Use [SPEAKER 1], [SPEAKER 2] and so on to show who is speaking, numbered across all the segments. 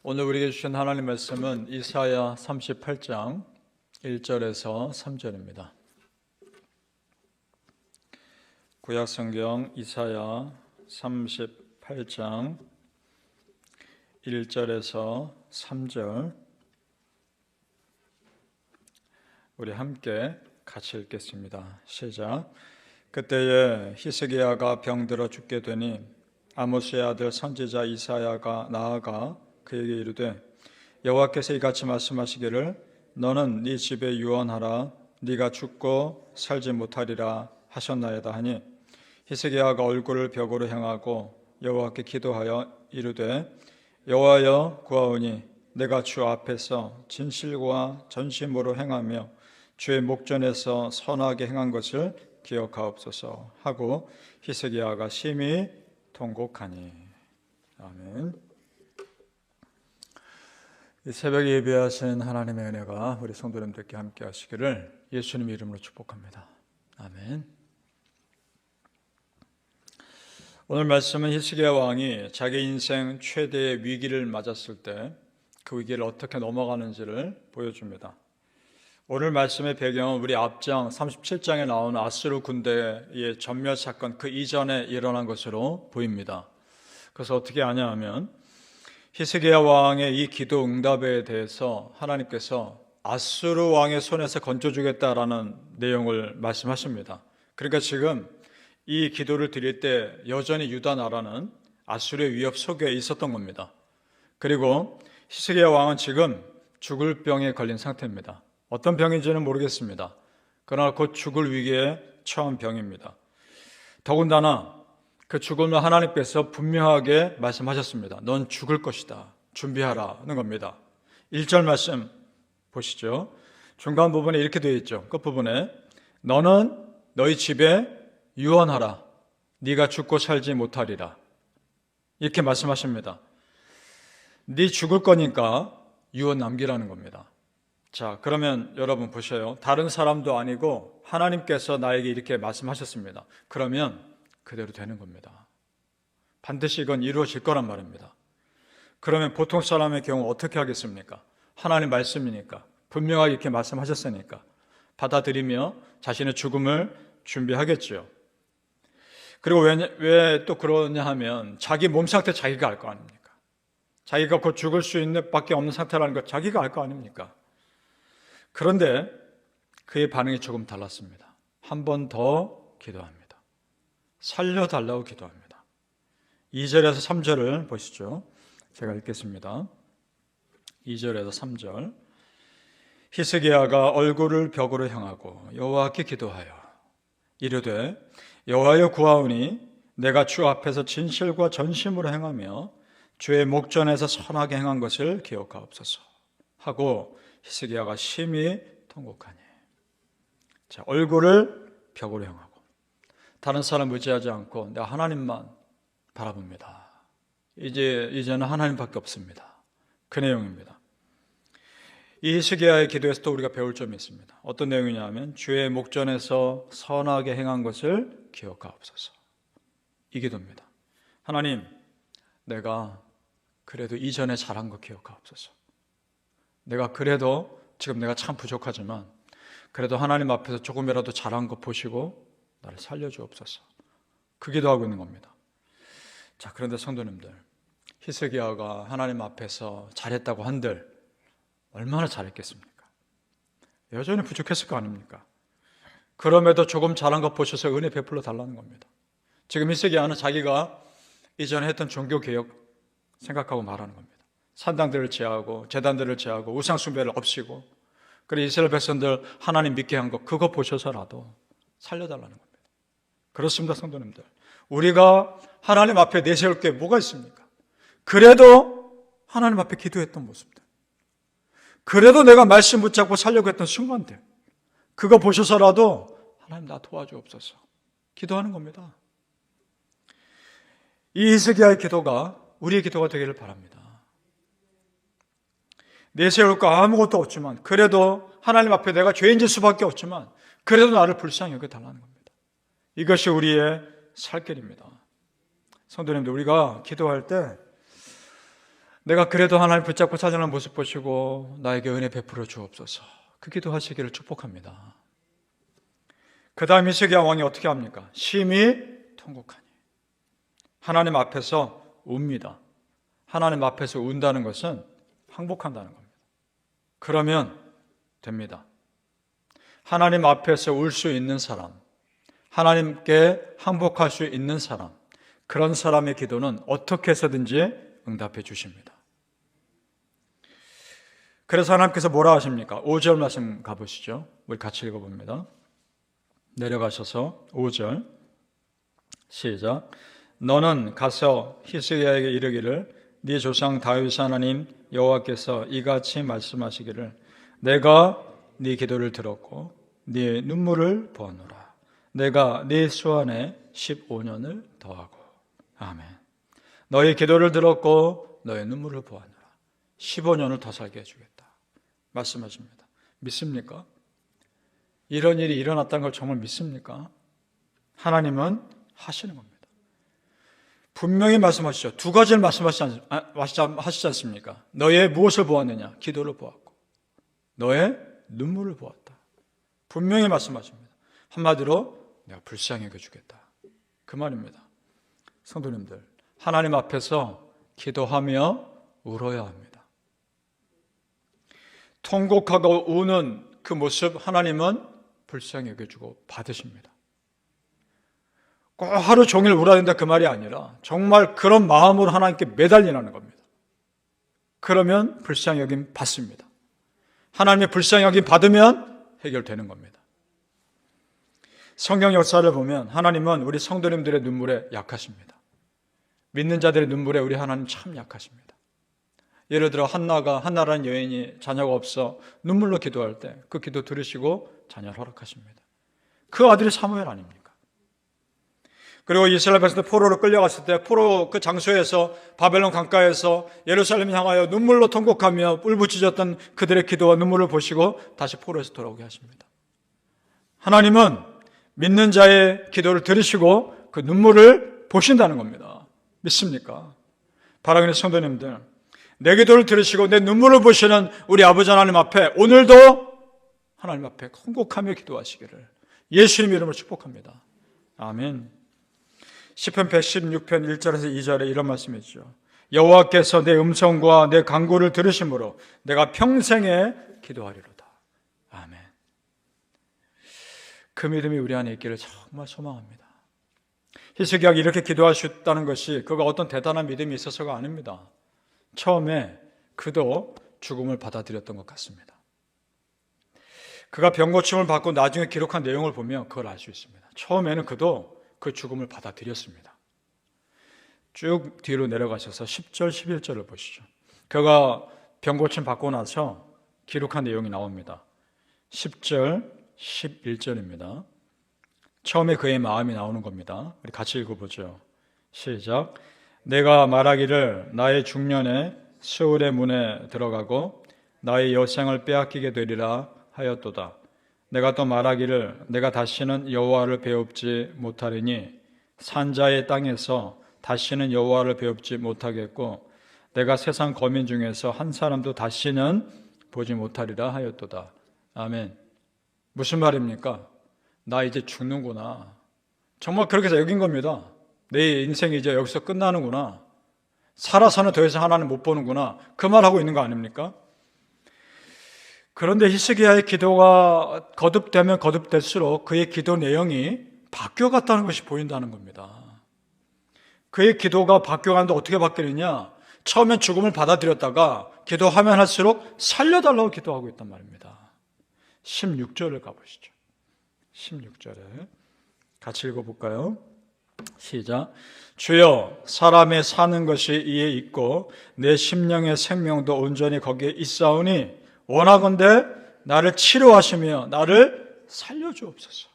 [SPEAKER 1] 오늘 우리에게 주신 하나님 말씀은 이사야 38장 1절에서 3절입니다. 구약성경 이사야 38장 1절에서 3절 우리 함께 같이 읽겠습니다. 시작. 그때에 히스기야가 병들어 죽게 되니 아모스의 아들 선지자 이사야가 나아가 그에게 이르되 여호와께서 이같이 말씀하시기를 너는 네 집에 유언하라 네가 죽고 살지 못하리라 하셨나이다 하니 히스기야가 얼굴을 벽으로 향하고 여호와께 기도하여 이르되 여호와여 구하오니 내가 주 앞에서 진실과 전심으로 행하며 주의 목전에서 선하게 행한 것을 기억하옵소서 하고 히스기야가 심히 통곡하니. 아멘. 이 새벽에 예배하신 하나님의 은혜가 우리 성도님들께 함께 하시기를 예수님 이름으로 축복합니다. 아멘. 오늘 말씀은 히스기야 왕이 자기 인생 최대의 위기를 맞았을 때 그 위기를 어떻게 넘어가는지를 보여줍니다. 오늘 말씀의 배경은 우리 앞장 37장에 나오는 아수르 군대의 전멸 사건 그 이전에 일어난 것으로 보입니다. 그래서 어떻게 하냐 하면 히스기야 왕의 이 기도 응답에 대해서 하나님께서 아수르 왕의 손에서 건져주겠다라는 내용을 말씀하십니다. 그러니까 지금 이 기도를 드릴 때 여전히 유다 나라는 아수르의 위협 속에 있었던 겁니다. 그리고 히스기야 왕은 지금 죽을 병에 걸린 상태입니다. 어떤 병인지는 모르겠습니다. 그러나 곧 죽을 위기에 처한 병입니다. 더군다나 그 죽음을 하나님께서 분명하게 말씀하셨습니다. 넌 죽을 것이다. 준비하라는 겁니다. 1절 말씀 보시죠. 중간 부분에 이렇게 되어 있죠. 끝부분에 너는 너희 집에 유언하라. 네가 죽고 살지 못하리라. 이렇게 말씀하십니다. 네 죽을 거니까 유언 남기라는 겁니다. 자, 그러면 여러분 보셔요. 다른 사람도 아니고 하나님께서 나에게 이렇게 말씀하셨습니다. 그러면 그대로 되는 겁니다. 반드시 이건 이루어질 거란 말입니다. 그러면 보통 사람의 경우 어떻게 하겠습니까? 하나님 말씀이니까 분명하게 이렇게 말씀하셨으니까 받아들이며 자신의 죽음을 준비하겠죠. 그리고 왜 또 그러냐 하면 자기 몸 상태 자기가 알 거 아닙니까? 자기가 곧 죽을 수 있는 밖에 없는 상태라는 것 자기가 알 거 아닙니까? 그런데 그의 반응이 조금 달랐습니다. 한 번 더 기도합니다. 살려달라고 기도합니다. 2절에서 3절을 보시죠. 제가 읽겠습니다. 2절에서 3절. 히스기야가 얼굴을 벽으로 향하고 여호와께 기도하여 이르되 여호와여 구하오니 내가 주 앞에서 진실과 전심으로 행하며 주의 목전에서 선하게 행한 것을 기억하옵소서 하고 히스기야가 심히 통곡하니. 자, 얼굴을 벽으로 향하고 다른 사람 의지하지 않고 내가 하나님만 바라봅니다. 이제는 하나님밖에 없습니다. 그 내용입니다. 이 히스기야의 기도에서 또 우리가 배울 점이 있습니다. 어떤 내용이냐 하면 주의 목전에서 선하게 행한 것을 기억하옵소서. 이 기도입니다. 하나님, 내가 그래도 이전에 잘한 거 기억하옵소서. 내가 그래도 지금 내가 참 부족하지만 그래도 하나님 앞에서 조금이라도 잘한 거 보시고 나를 살려주옵소서. 그 기도하고 있는 겁니다. 자, 그런데 성도님들, 히스기야가 하나님 앞에서 잘했다고 한들 얼마나 잘했겠습니까? 여전히 부족했을 거 아닙니까? 그럼에도 조금 잘한 거 보셔서 은혜 베풀어 달라는 겁니다. 지금 히스기야는 자기가 이전에 했던 종교개혁 생각하고 말하는 겁니다. 산당들을 제하고 제단들을 제하고 우상 숭배를 없이고 그리고 이스라엘 백성들 하나님 믿게 한 거 그거 보셔서라도 살려달라는 겁니다. 그렇습니다, 성도님들. 우리가 하나님 앞에 내세울 게 뭐가 있습니까? 그래도 하나님 앞에 기도했던 모습들, 그래도 내가 말씀 붙잡고 살려고 했던 순간들, 그거 보셔서라도 하나님 나 도와주옵소서 기도하는 겁니다. 이 히스기야의 기도가 우리의 기도가 되기를 바랍니다. 내세울 거 아무것도 없지만 그래도 하나님 앞에 내가 죄인질 수밖에 없지만 그래도 나를 불쌍히 여겨달라는 겁니다. 이것이 우리의 살 길입니다. 성도님들, 우리가 기도할 때 내가 그래도 하나님 붙잡고 찾아가는 모습 보시고 나에게 은혜 베풀어 주옵소서. 그 기도하시기를 축복합니다. 그 다음 히스기야 왕이 어떻게 합니까? 심히 통곡하니. 하나님 앞에서 웁니다. 하나님 앞에서 운다는 것은 항복한다는 겁니다. 그러면 됩니다. 하나님 앞에서 울 수 있는 사람, 하나님께 항복할 수 있는 사람, 그런 사람의 기도는 어떻게 해서든지 응답해 주십니다. 그래서 하나님께서 뭐라 하십니까? 5절 말씀 가보시죠. 우리 같이 읽어봅니다. 내려가셔서 5절 시작. 너는 가서 히스기야에게 이르기를 네 조상 다윗 하나님 여호와께서 이같이 말씀하시기를 내가 네 기도를 들었고 네 눈물을 보았노라. 내가 네 수안에 15년을 더하고. 아멘. 너의 기도를 들었고 너의 눈물을 보았노라. 15년을 더 살게 해주겠다 말씀하십니다. 믿습니까? 이런 일이 일어났다는 걸 정말 믿습니까? 하나님은 하시는 겁니다. 분명히 말씀하시죠. 두 가지를 말씀하시지 않습니까? 너의 무엇을 보았느냐? 기도를 보았고 너의 눈물을 보았다. 분명히 말씀하십니다. 한마디로 내가 불쌍히 여겨주겠다. 그 말입니다. 성도님들, 하나님 앞에서 기도하며 울어야 합니다. 통곡하고 우는 그 모습 하나님은 불쌍히 여겨주고 받으십니다. 꼭 하루 종일 울어야 된다 그 말이 아니라 정말 그런 마음으로 하나님께 매달리라는 겁니다. 그러면 불쌍히 여김 받습니다. 하나님의 불쌍히 여김 받으면 해결되는 겁니다. 성경 역사를 보면 하나님은 우리 성도님들의 눈물에 약하십니다. 믿는 자들의 눈물에 우리 하나님 참 약하십니다. 예를 들어 한나라는 여인이 자녀가 없어 눈물로 기도할 때 그 기도 들으시고 자녀를 허락하십니다. 그 아들이 사무엘 아닙니까? 그리고 이스라엘 백성들 포로로 끌려갔을 때 포로 그 장소에서 바벨론 강가에서 예루살렘 향하여 눈물로 통곡하며 울부짖었던 그들의 기도와 눈물을 보시고 다시 포로에서 돌아오게 하십니다. 하나님은 믿는 자의 기도를 들으시고 그 눈물을 보신다는 겁니다. 믿습니까? 사랑하는 성도님들, 내 기도를 들으시고 내 눈물을 보시는 우리 아버지 하나님 앞에 오늘도 하나님 앞에 통곡하며 기도하시기를 예수님 이름으로 축복합니다. 아멘. 시편 116편 1절에서 2절에 이런 말씀이 있죠. 여호와께서 내 음성과 내 간구를 들으심으로 내가 평생에 기도하리로다. 아멘. 그 믿음이 우리 안에 있기를 정말 소망합니다. 히스기야가 이렇게 기도하셨다는 것이 그가 어떤 대단한 믿음이 있어서가 아닙니다. 처음에 그도 죽음을 받아들였던 것 같습니다. 그가 병고침을 받고 나중에 기록한 내용을 보면 그걸 알 수 있습니다. 처음에는 그도 그 죽음을 받아들였습니다. 쭉 뒤로 내려가셔서 10절, 11절을 보시죠. 그가 병고침 받고 나서 기록한 내용이 나옵니다. 10절, 11절입니다. 처음에 그의 마음이 나오는 겁니다. 우리 같이 읽어보죠. 시작. 내가 말하기를 나의 중년에 스울의 문에 들어가고 나의 여생을 빼앗기게 되리라 하였도다. 내가 또 말하기를 내가 다시는 여호와를 배웁지 못하리니 산자의 땅에서 다시는 여호와를 배웁지 못하겠고 내가 세상 거민 중에서 한 사람도 다시는 보지 못하리라 하였도다. 아멘. 무슨 말입니까? 나 이제 죽는구나. 정말 그렇게 해서 여긴 겁니다. 내 인생이 이제 여기서 끝나는구나. 살아서는 더 이상 하나님 못 보는구나. 그 말하고 있는 거 아닙니까? 그런데 히스기야의 기도가 거듭되면 거듭될수록 그의 기도 내용이 바뀌어갔다는 것이 보인다는 겁니다. 그의 기도가 바뀌어가는데 어떻게 바뀌느냐? 처음엔 죽음을 받아들였다가 기도하면 할수록 살려달라고 기도하고 있단 말입니다. 16절을 가보시죠. 16절에 같이 읽어볼까요? 시작. 주여, 사람의 사는 것이 이에 있고 내 심령의 생명도 온전히 거기에 있사오니 원하건대 나를 치료하시며 나를 살려주옵소서.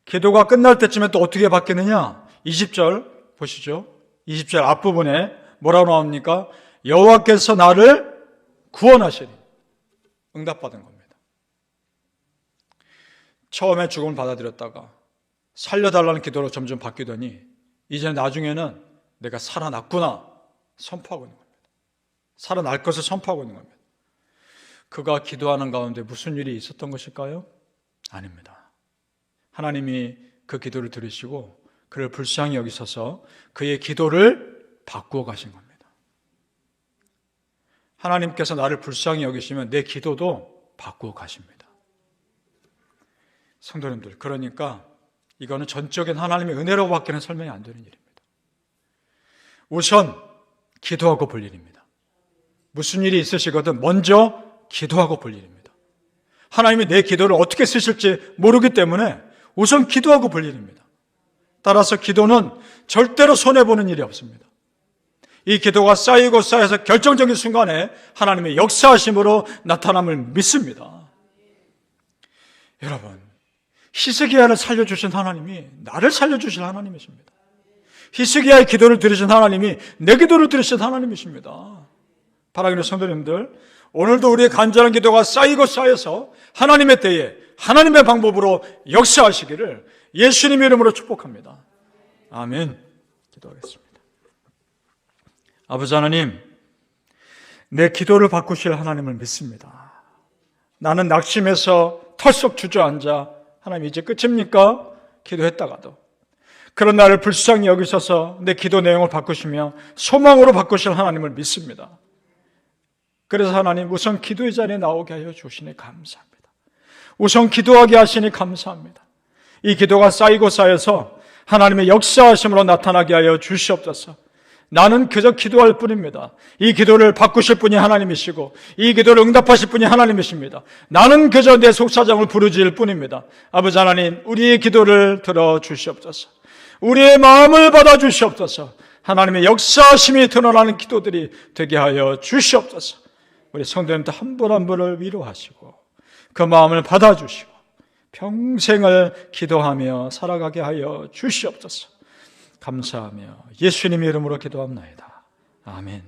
[SPEAKER 1] 기도가 끝날 때쯤에 또 어떻게 바뀌느냐? 20절 보시죠. 20절 앞부분에 뭐라고 나옵니까? 여호와께서 나를 구원하시니. 응답받은 겁니다. 처음에 죽음을 받아들였다가 살려달라는 기도로 점점 바뀌더니 이제 나중에는 내가 살아났구나 선포하고 있는 겁니다. 살아날 것을 선포하고 있는 겁니다. 그가 기도하는 가운데 무슨 일이 있었던 것일까요? 아닙니다. 하나님이 그 기도를 들으시고 그를 불쌍히 여기셔서 그의 기도를 바꾸어 가신 겁니다. 하나님께서 나를 불쌍히 여기시면 내 기도도 바꾸어 가십니다. 성도님들, 그러니까 이거는 전적인 하나님의 은혜로 밖에는 설명이 안 되는 일입니다. 우선 기도하고 볼 일입니다. 무슨 일이 있으시거든 먼저 기도하고 볼 일입니다. 하나님이 내 기도를 어떻게 쓰실지 모르기 때문에 우선 기도하고 볼 일입니다. 따라서 기도는 절대로 손해보는 일이 없습니다. 이 기도가 쌓이고 쌓여서 결정적인 순간에 하나님의 역사하심으로 나타남을 믿습니다. 여러분, 히스기야를 살려주신 하나님이 나를 살려주신 하나님이십니다. 히스기야의 기도를 들으신 하나님이 내 기도를 들으신 하나님이십니다. 사랑하는 성도님들, 오늘도 우리의 간절한 기도가 쌓이고 쌓여서 하나님의 때에 하나님의 방법으로 역사하시기를 예수님의 이름으로 축복합니다. 아멘. 기도하겠습니다. 아버지 하나님, 내 기도를 바꾸실 하나님을 믿습니다. 나는 낙심해서 털썩 주저앉아 하나님 이제 끝입니까? 기도했다가도 그런 나를 불쌍히 여기셔서 내 기도 내용을 바꾸시며 소망으로 바꾸실 하나님을 믿습니다. 그래서 하나님 우선 기도의 자리에 나오게 하여 주시니 감사합니다. 우선 기도하게 하시니 감사합니다. 이 기도가 쌓이고 쌓여서 하나님의 역사하심으로 나타나게 하여 주시옵소서. 나는 그저 기도할 뿐입니다. 이 기도를 바꾸실 분이 하나님이시고 이 기도를 응답하실 분이 하나님이십니다. 나는 그저 내 속사정을 부르짖을 뿐입니다. 아버지 하나님, 우리의 기도를 들어주시옵소서. 우리의 마음을 받아주시옵소서. 하나님의 역사하심이 드러나는 기도들이 되게 하여 주시옵소서. 우리 성도님들 한 분 한 분을 위로하시고 그 마음을 받아주시고 평생을 기도하며 살아가게 하여 주시옵소서. 감사하며 예수님의 이름으로 기도합나이다. 아멘.